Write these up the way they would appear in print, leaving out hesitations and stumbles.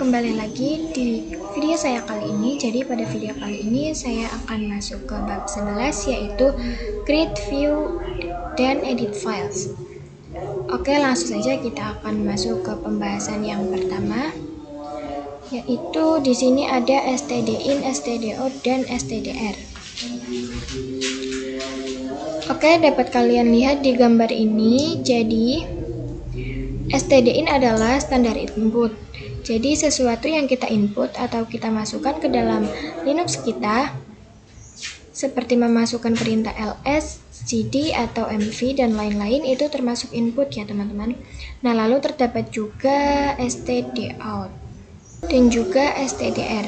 kembali lagi di video saya kali ini. Jadi pada video kali ini saya akan masuk ke bab 11, yaitu create, view, dan edit files. Oke, langsung saja kita akan masuk ke pembahasan yang pertama, yaitu di sini ada stdin, stdout, dan stdr. Oke, dapat kalian lihat di gambar ini. Jadi stdin adalah standar input. Jadi sesuatu yang kita input atau kita masukkan ke dalam Linux kita, seperti memasukkan perintah ls, cd, atau mv, dan lain-lain, itu termasuk input ya teman-teman. Nah, lalu terdapat juga stdout dan juga stdr.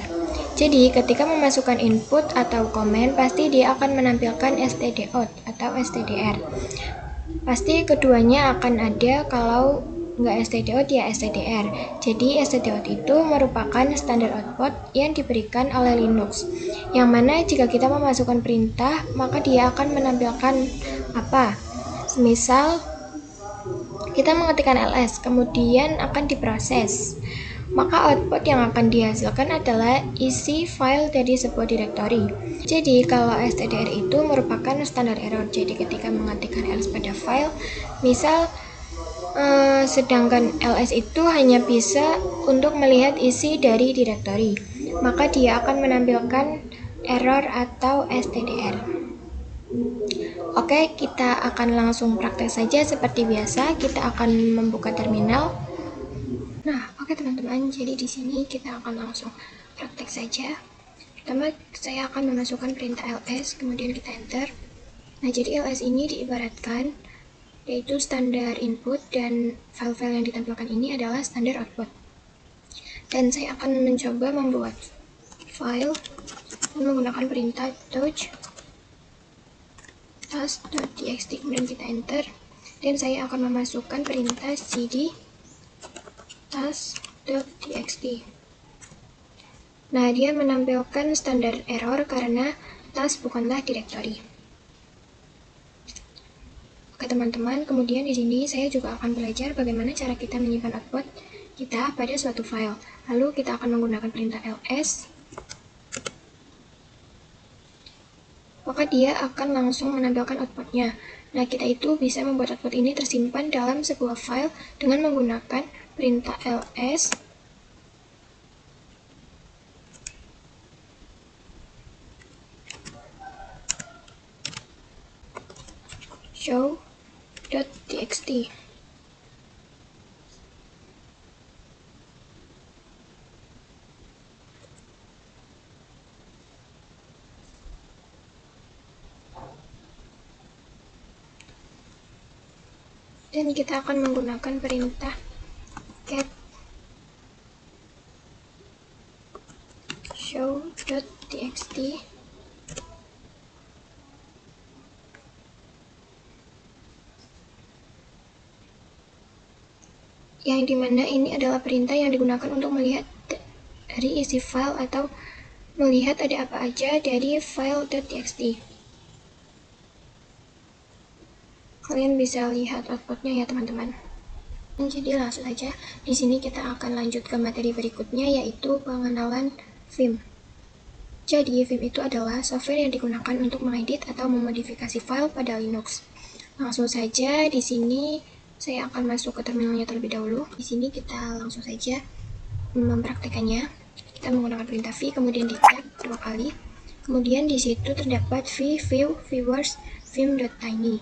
Jadi ketika memasukkan input atau komen, pasti dia akan menampilkan stdout atau stdr. Pasti keduanya akan ada, kalau nggak stdout ya stdr. Jadi stdout itu merupakan standar output yang diberikan oleh Linux, yang mana jika kita memasukkan perintah, maka dia akan menampilkan apa? Misal kita mengetikkan ls, kemudian akan diproses, maka output yang akan dihasilkan adalah isi file dari sebuah direktori. Jadi kalau stdr itu merupakan standar error. Jadi ketika mengetikkan ls pada file, misal sedangkan ls itu hanya bisa untuk melihat isi dari direktori, maka dia akan menampilkan error atau stdr. Oke, kita akan langsung praktek saja seperti biasa. Kita akan membuka terminal. Nah, oke teman-teman, jadi di sini kita akan langsung praktek saja. Pertama, saya akan memasukkan perintah ls, kemudian kita enter. Nah, jadi ls ini diibaratkan yaitu standar input, dan file-file yang ditampilkan ini adalah standar output. Dan saya akan mencoba membuat file menggunakan perintah touch task.txt, kemudian kita enter, dan saya akan memasukkan perintah cd task.txt. Nah, dia menampilkan standar error karena task bukanlah direktori. Oke teman-teman, kemudian di sini saya juga akan belajar bagaimana cara kita menyimpan output kita pada suatu file. Lalu kita akan menggunakan perintah ls, maka dia akan langsung menampilkan outputnya. Nah, kita itu bisa membuat output ini tersimpan dalam sebuah file dengan menggunakan perintah ls show.txt. Dan kita akan menggunakan perintah get show.txt yang dimana ini adalah perintah yang digunakan untuk melihat dari isi file atau melihat ada apa aja dari file.txt. Kalian bisa lihat outputnya ya teman-teman. Jadi langsung saja di sini kita akan lanjut ke materi berikutnya, yaitu pengenalan Vim. Jadi Vim itu adalah software yang digunakan untuk mengedit atau memodifikasi file pada Linux. Langsung saja di sini saya akan masuk ke terminalnya terlebih dahulu. Di sini kita langsung saja mempraktekannya. Kita menggunakan perintah v, kemudian dicek 2 kali. Kemudian di situ terdapat view, viewers, vim.tiny.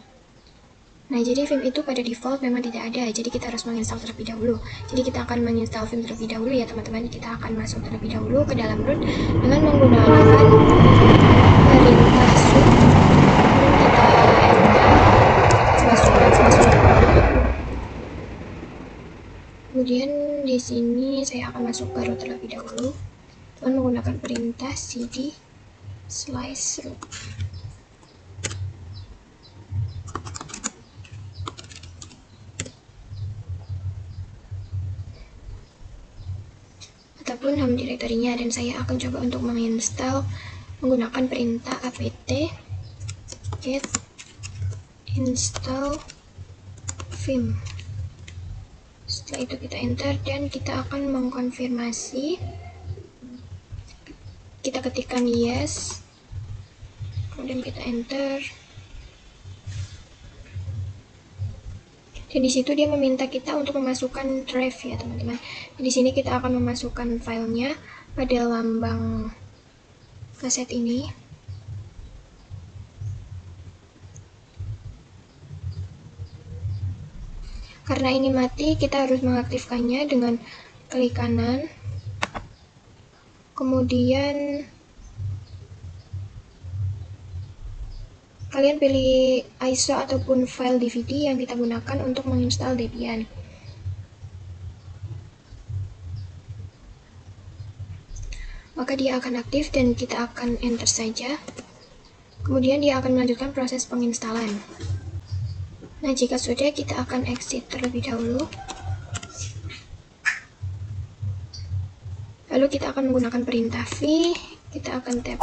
Nah, jadi Vim itu pada default memang tidak ada, jadi kita harus menginstal terlebih dahulu. Jadi kita akan menginstal Vim terlebih dahulu ya teman-teman. Kita akan masuk terlebih dahulu ke dalam root dengan menggunakan perintah sudo. Kemudian di sini saya akan masuk ke root terlebih dahulu dengan menggunakan perintah cd /root. Ataupun home directory-nya, dan saya akan coba untuk menginstal menggunakan perintah apt get install vim Setelah itu kita enter dan kita akan mengkonfirmasi. Kita ketikkan yes, kemudian kita enter. Dan di situ dia meminta kita untuk memasukkan drive ya teman-teman. Di sini kita akan memasukkan filenya pada lambang kaset ini. Karena ini mati, kita harus mengaktifkannya dengan klik kanan. Kemudian kalian pilih ISO ataupun file DVD yang kita gunakan untuk menginstal Debian. Maka dia akan aktif dan kita akan enter saja. Kemudian dia akan melanjutkan proses penginstalan. Nah, jika sudah, kita akan exit terlebih dahulu. Lalu kita akan menggunakan perintah V, kita akan tap.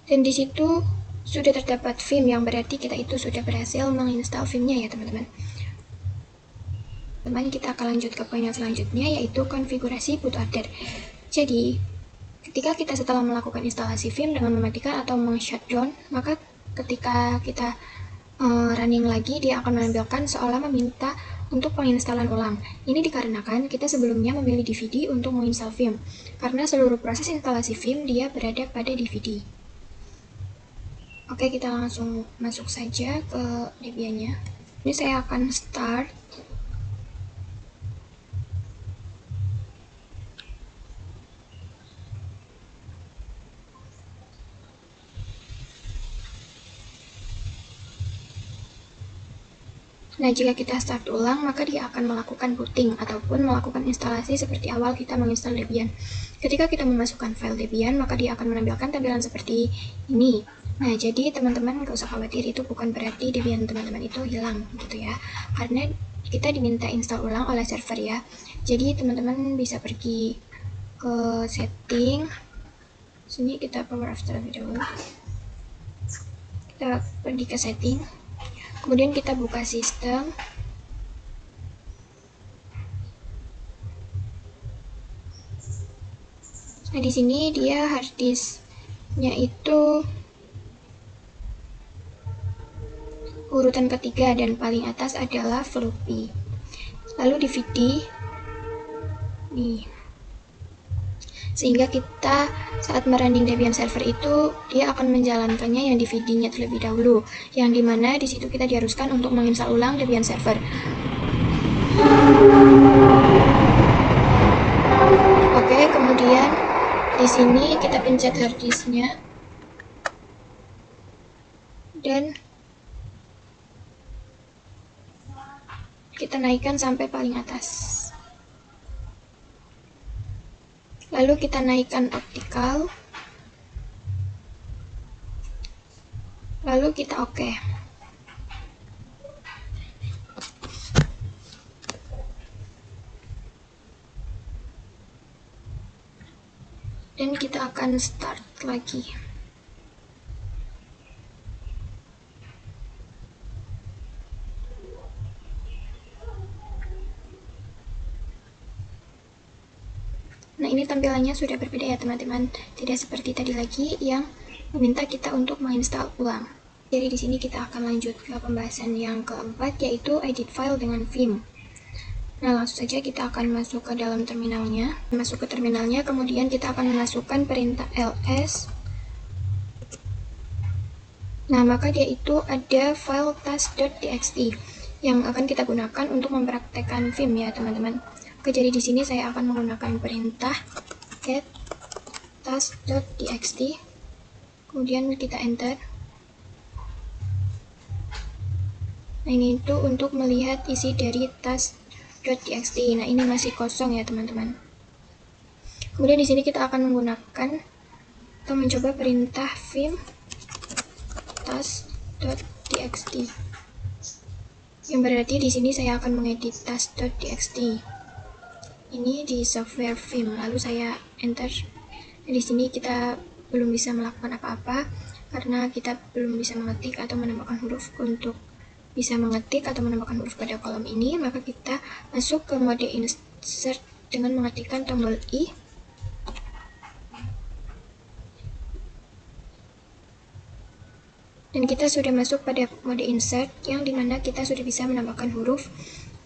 Dan di situ sudah terdapat Vim, yang berarti kita itu sudah berhasil menginstal Vimnya ya teman-teman. Kita akan lanjut ke poin yang selanjutnya, yaitu konfigurasi bootloader. Jadi, ketika kita setelah melakukan instalasi Vim dengan mematikan atau meng-shutdown, maka ketika kita running lagi, dia akan menampilkan seolah meminta untuk penginstalan ulang. Ini dikarenakan kita sebelumnya memilih DVD untuk menginstal Vim, karena seluruh proses instalasi Vim dia berada pada DVD. Oke, kita langsung masuk saja ke Debian-nya. Ini saya akan start. Nah, jika kita start ulang, maka dia akan melakukan booting ataupun melakukan instalasi seperti awal kita menginstal Debian. Ketika kita memasukkan file Debian, maka dia akan menampilkan tampilan seperti ini. Nah, jadi teman-teman gak usah khawatir, itu bukan berarti Debian teman-teman itu hilang gitu ya. Karena kita diminta install ulang oleh server ya. Jadi teman-teman bisa pergi ke setting. Sini kita power off terlebih dahulu. Kita pergi ke setting. Kemudian kita buka sistem. Nah, di sini dia harddisknya itu urutan ketiga dan paling atas adalah floppy. Lalu DVD nih. Sehingga kita saat merunning Debian server itu dia akan menjalankannya yang DVD-nya terlebih dahulu, yang dimana di situ kita diharuskan untuk menginstal ulang Debian server. Oke, kemudian di sini kita pencet harddisknya dan kita naikkan sampai paling atas. Lalu kita naikkan optical. Lalu kita oke. Dan kita akan start lagi. Nah, ini tampilannya sudah berbeda ya teman-teman. Tidak seperti tadi lagi yang meminta kita untuk menginstal ulang. Jadi di sini kita akan lanjut ke pembahasan yang keempat, yaitu edit file dengan Vim. Nah, langsung saja kita akan masuk ke dalam terminalnya. Masuk ke terminalnya, kemudian kita akan memasukkan perintah ls. Nah, maka dia itu ada file task.txt yang akan kita gunakan untuk mempraktekkan Vim ya teman-teman. Oke, jadi di sini saya akan menggunakan perintah get task.txt. Kemudian kita enter. Nah, ini itu untuk melihat isi dari task.txt. Nah, ini masih kosong ya teman-teman. Kemudian di sini kita akan menggunakan atau mencoba perintah vim task.txt. Yang berarti di sini saya akan mengedit task.txt. Ini di software Vim, lalu saya enter. Nah, di sini kita belum bisa melakukan apa-apa karena kita belum bisa mengetik atau menambahkan huruf untuk bisa mengetik atau menambahkan huruf pada kolom ini, maka kita masuk ke mode insert dengan mengetikkan tombol I. Dan kita sudah masuk pada mode insert yang dimana kita sudah bisa menambahkan huruf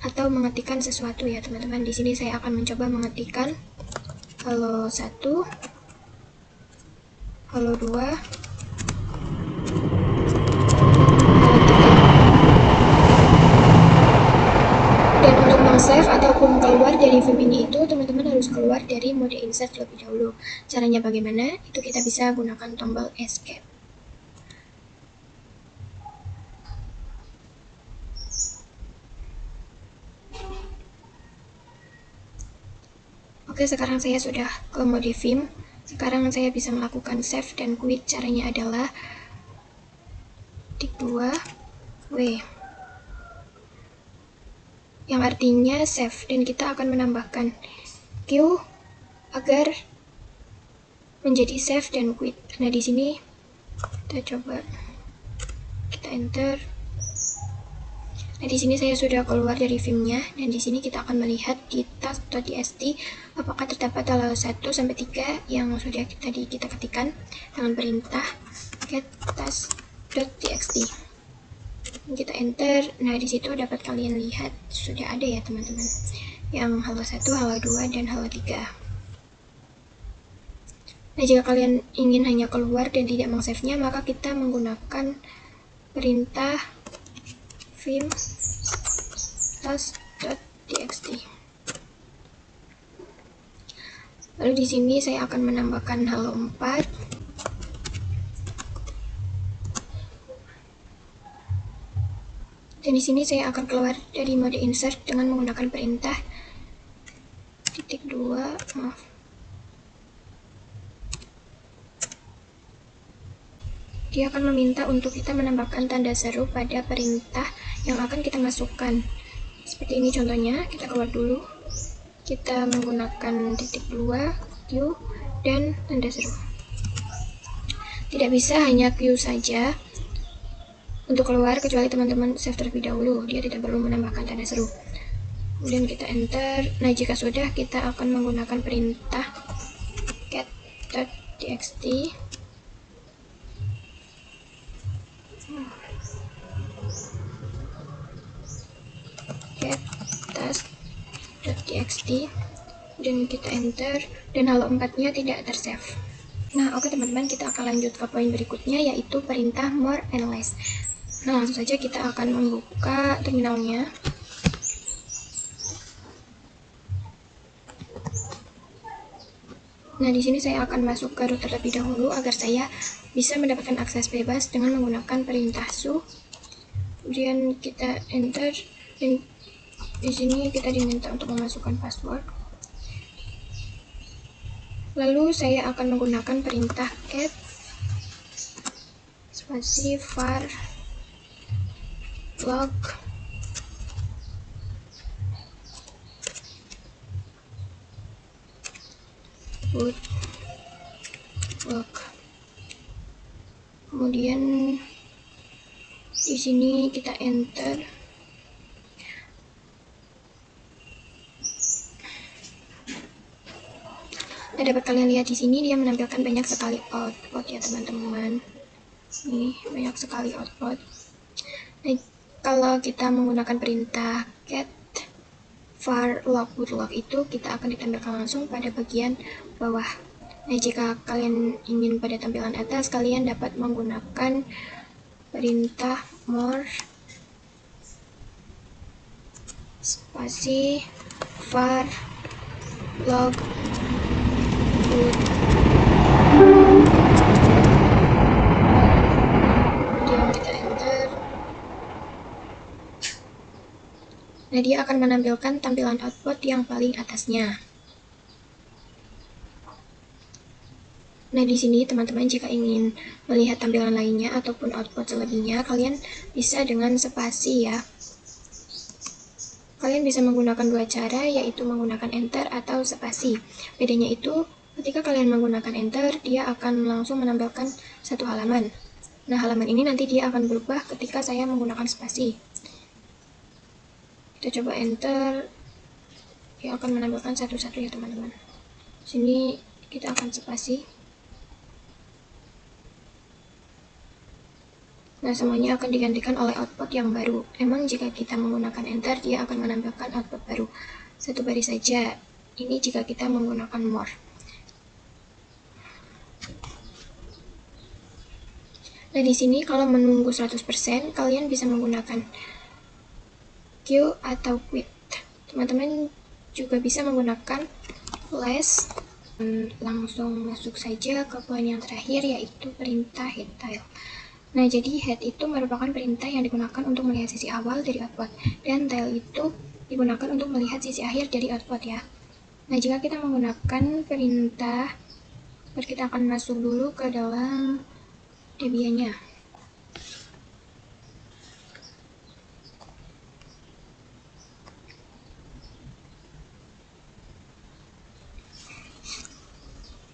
atau mengetikkan sesuatu ya teman-teman. Di sini saya akan mencoba mengetikkan halo 1, halo 2, dan untuk meng-save ataupun keluar dari film ini itu teman-teman harus keluar dari mode insert terlebih dahulu. Caranya bagaimana? Itu kita bisa gunakan tombol escape. Oke, sekarang saya sudah ke mode film. Sekarang saya bisa melakukan save dan quit. Caranya adalah tik 2 W, yang artinya save, dan kita akan menambahkan Q agar menjadi save dan quit. Nah, di sini kita coba kita enter. Nah, di sini saya sudah keluar dari filmnya, dan di sini kita akan melihat di task.txt apakah terdapat halaman 1 sampai 3 yang sudah kita ketikkan dengan perintah get task.txt. Kita enter. Nah, di situ dapat kalian lihat sudah ada ya teman-teman, yang halo 1, halo 2, dan halo 3. Nah, jika kalian ingin hanya keluar dan tidak meng-save-nya, maka kita menggunakan perintah film task.txt. Lalu di sini saya akan menambahkan halo 4. Dan di sini saya akan keluar dari mode insert dengan menggunakan perintah titik 2, maaf. Dia akan meminta untuk kita menambahkan tanda seru pada perintah yang akan kita masukkan. Seperti ini contohnya, kita keluar dulu. Kita menggunakan titik 2, Q, dan tanda seru. Tidak bisa hanya Q saja untuk keluar, kecuali teman-teman save terlebih dahulu. Dia tidak perlu menambahkan tanda seru. Kemudian kita enter. Nah, jika sudah, kita akan menggunakan perintah get.txt. Get task.txt, dan kita enter, dan halo 4-nya tidak tersave. Nah, oke teman-teman, kita akan lanjut ke poin berikutnya, yaitu perintah more and less. Nah, langsung saja kita akan membuka terminalnya. Nah, di sini saya akan masuk ke root terlebih dahulu agar saya bisa mendapatkan akses bebas dengan menggunakan perintah su. Kemudian kita enter, dan di sini kita diminta untuk memasukkan password. Lalu saya akan menggunakan perintah cat spasi var log boot log. Kemudian di sini kita enter. Nah, dapat kalian lihat di sini dia menampilkan banyak sekali output ya teman-teman. Nih, banyak sekali output. Nah, kalau kita menggunakan perintah cat var log boot log itu, kita akan ditampilkan langsung pada bagian bawah. Nah, jika kalian ingin pada tampilan atas, kalian dapat menggunakan perintah more spasi var log boot. Kemudian kita enter. Nah, dia akan menampilkan tampilan output yang paling atasnya. Nah, di sini teman-teman jika ingin melihat tampilan lainnya ataupun output selebihnya, kalian bisa dengan spasi ya. Kalian bisa menggunakan dua cara, yaitu menggunakan enter atau spasi. Bedanya itu, ketika kalian menggunakan enter, dia akan langsung menampilkan satu halaman. Nah, halaman ini nanti dia akan berubah ketika saya menggunakan spasi. Kita coba enter, dia akan menampilkan satu-satu ya teman-teman. Sini kita akan spasi. Nah, semuanya akan digantikan oleh output yang baru. Emang jika kita menggunakan enter, dia akan menampilkan output baru. Satu baris saja. Ini jika kita menggunakan more. Nah, di sini kalau menunggu 100%, kalian bisa menggunakan queue atau quit. Teman-teman juga bisa menggunakan less. Langsung masuk saja ke poin yang terakhir, yaitu perintah head tile. Nah, jadi head itu merupakan perintah yang digunakan untuk melihat sisi awal dari output, dan tail itu digunakan untuk melihat sisi akhir dari output ya. Nah, jika kita menggunakan perintah, kita akan masuk dulu ke dalam Debian-nya.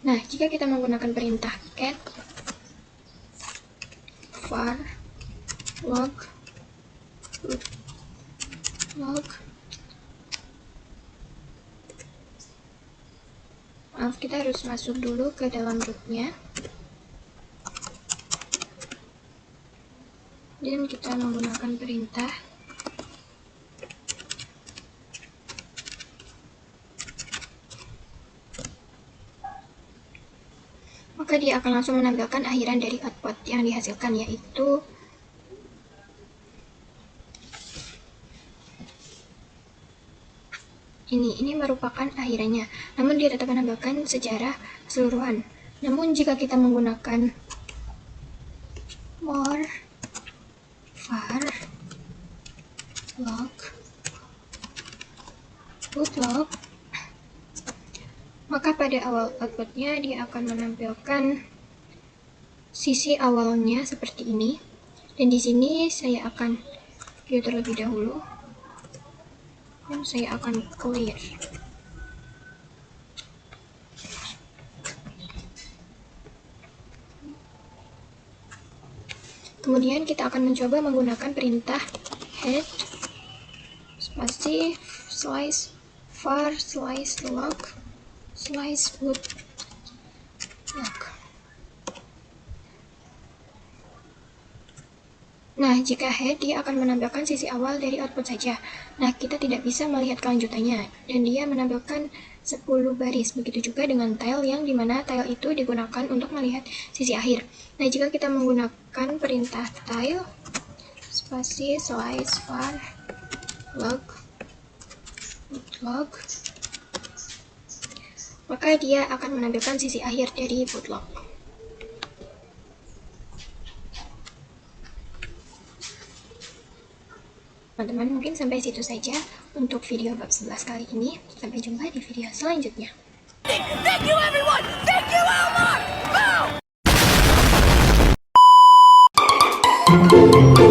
Nah, jika kita menggunakan perintah cat var log maaf, kita harus masuk dulu ke dalam rootnya, dan kita menggunakan perintah maka dia akan langsung menampilkan akhiran dari output yang dihasilkan, yaitu ini merupakan akhirannya, namun dia tetap menampilkan sejarah keseluruhan. Namun jika kita menggunakan more var log log, maka pada awal outputnya dia akan menampilkan sisi awalnya seperti ini. Dan di sini saya akan view terlebih dahulu, dan saya akan clear. Kemudian kita akan mencoba menggunakan perintah head spasi slice var slice log slice boot log. Nah, jika head, dia akan menampilkan sisi awal dari output saja. Nah, kita tidak bisa melihat kelanjutannya, dan dia menampilkan 10 baris. Begitu juga dengan tile, yang dimana tile itu digunakan untuk melihat sisi akhir. Nah, jika kita menggunakan perintah tile spasi slice var log maka dia akan menampilkan sisi akhir dari bootlog. Teman-teman, mungkin sampai situ saja untuk video bab 11 kali ini. Sampai jumpa di video selanjutnya. Thank you everyone! Thank you Elmar! Boom!